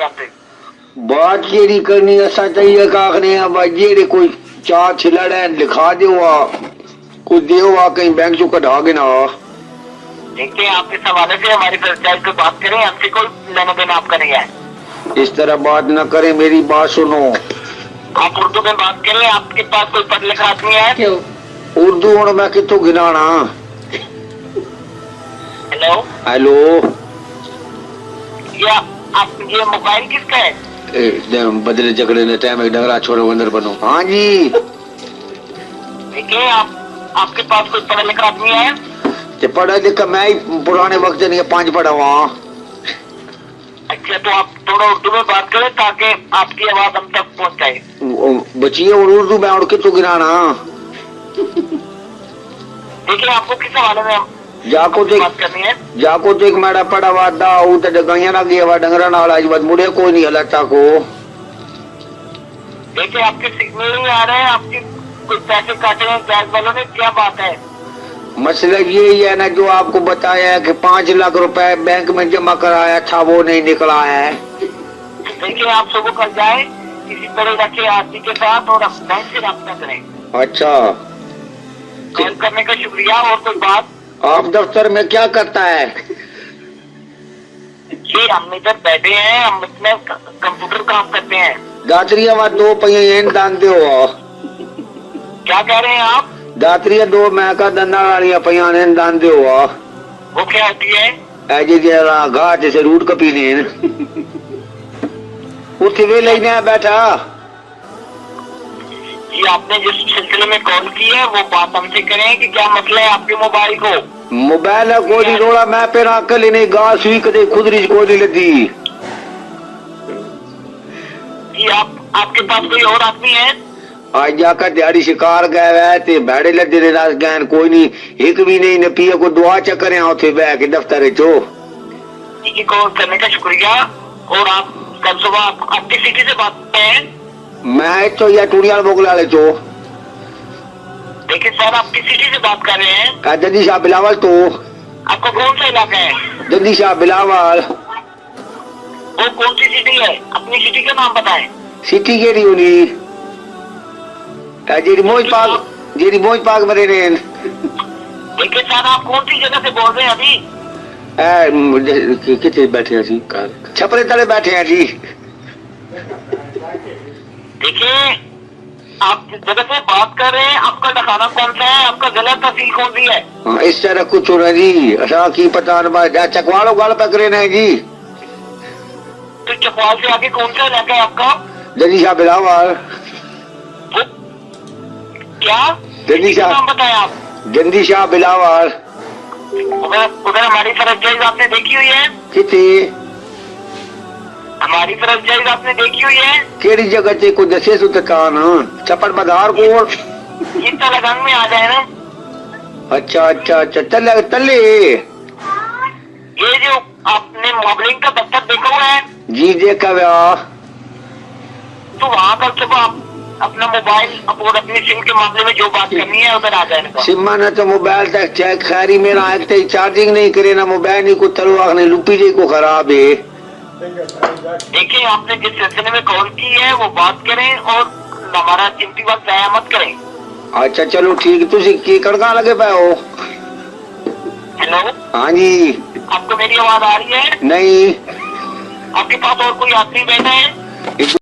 आपसे। बात केड़ी करनी असा चाहिए काखने अब जेड़े कोई चार छिलड़ है लिखा दो कोई देव कहीं बैंक चो कढ़ा के ना। देखिए आपके हवाले से हमारी फ्रेंचाइज पे बात करें, हमसे कोई लेना देना आपका नहीं है। इस तरह बात न करें, मेरी बात सुनो। आप उर्दू में बात करें, आपके पास कोई पढ़ लिखा आदमी है? क्यों उर्दू हूं मैं कितों गिनाना। हेलो हेलो ये मोबाइल किसका है? बदले झगड़े ने टाइम एक डगरा छोड़ो अंदर बनो। हाँ जी देखिए आपके पास कोई पढ़ा लिखा आदमी है? पढ़ा लिखा मैं ही पुराने वक्त नहीं 5 पढ़ा वहाँ। अच्छा तो आप थोड़ा उर्दू में बात करें ताकि आपकी आवाज हम तक पहुंच जाए। बचिए और उर्दू में और कितों गिनाना। देखिए आपको किस हवाले में जाको तो बात करनी है? जाको तो एक मेरा पड़ा वादा ऊ तो डगाइया ना गया डंगरा नाल आज बात मुड़े कोई नहीं हलाता को। देखिए आपके सिग्नल नहीं आ रहे हैं, आपके कुछ पैसे काटे हैं गैस वालों ने, क्या बात है? मसला यही है ना जो आपको बताया है कि 5 लाख रुपए बैंक में जमा कराया था वो नहीं निकला है। देखिए आप सुबह कल जाए किसी तरह रखे आदमी के साथ और बैंक से रब्ता करें। अच्छा कॉल करने का शुक्रिया। और कोई बात? आप दफ्तर में क्या करता है? जी हम इधर बैठे हैं, हम इसमें कंप्यूटर काम करते हैं। दातरी आवाज 2 पहिए दान दो। क्या कह रहे हैं आप? दातरी 2 मैं का दंदा वाली पहिया दान दो। वो क्या होती है? ऐजे जरा घाट जैसे रूट कपी ने उठे वे लेने बैठा। जी आपने जिस सिलसिले में कॉल की है वो बात हमसे करें कि क्या मसला है आपके मोबाइल को? मोबाइल है कोई रोड़ा मैं पे अकल नहीं घास हुई कदे खुदरी कोई नहीं लगी। जी आपके पास कोई और आदमी है? आज जाकर दिहाड़ी शिकार गए थे भेड़े लदे दे रात गए कोई नहीं एक भी नहीं न पिए को दुआ चक्कर उठे बह के दफ्तर चो। जी कॉल करने का शुक्रिया। और आप कल सुबह आपकी सिटी से बात करते हैं? मैं तो या टूड़ियाल बोगला ले चो। देखिए सर आप किस सिटी से बात कर रहे हैं? जद्दी शाह बिलावल तो। आपका कौन सा इलाका है? जद्दी शाह बिलावल। वो कौन सी सिटी है? अपनी सिटी का नाम बताएं। सिटी केड़ी होनी जेरी मोज पाक मरे ने। देखिए सर आप कौन सी जगह से बोल रहे हैं अभी? कितने बैठे हैं जी? छपरे तले बैठे हैं जी। देखिए आप जिस जगह से बात कर रहे हैं आपका ठिकाना कौन सा है, आपका जिला तहसील कौन सी है? इस तरह कुछ हो रहा जी असा की पता चकवालो गल पकड़े ने जी। तो चकवाल से आगे कौन सा इलाका है आपका? जद्दी शाह बिलावल। क्या जद्दी शाह नाम बताएं आप? जद्दी शाह बिलावल। उधर हमारी फ्रेंचाइज आपने देखी हुई है? कितनी हमारी फ्रेंचाइज आपने देखी हुई है? केड़ी जगह से को दसे सु तकान छप्पड़ बधार को ये तलगंग में आ जाए ना। अच्छा अच्छा अच्छा तले तले ये जो आपने मॉडलिंग का दफ्तर देखा हुआ है? जी देखा व्या। तो वहाँ कल सुबह आप अपना मोबाइल और अपनी सिम के मामले में जो बात करनी है उधर आ जाए। सिमा ने तो मोबाइल तक चेक खैरी मेरा एक चार्जिंग नहीं करे ना मोबाइल नहीं को तलवा नहीं लुपी जी को खराब है। देखिए आपने जिस सिलसिले में कॉल की है वो बात करें और हमारा कीमती वक्त जाया मत करें। अच्छा चलो ठीक तुझे की कड़का लगे पे हो? हेलो हाँ जी। आपको मेरी आवाज आ रही है? नहीं आपके पास और कोई आदमी बैठा है?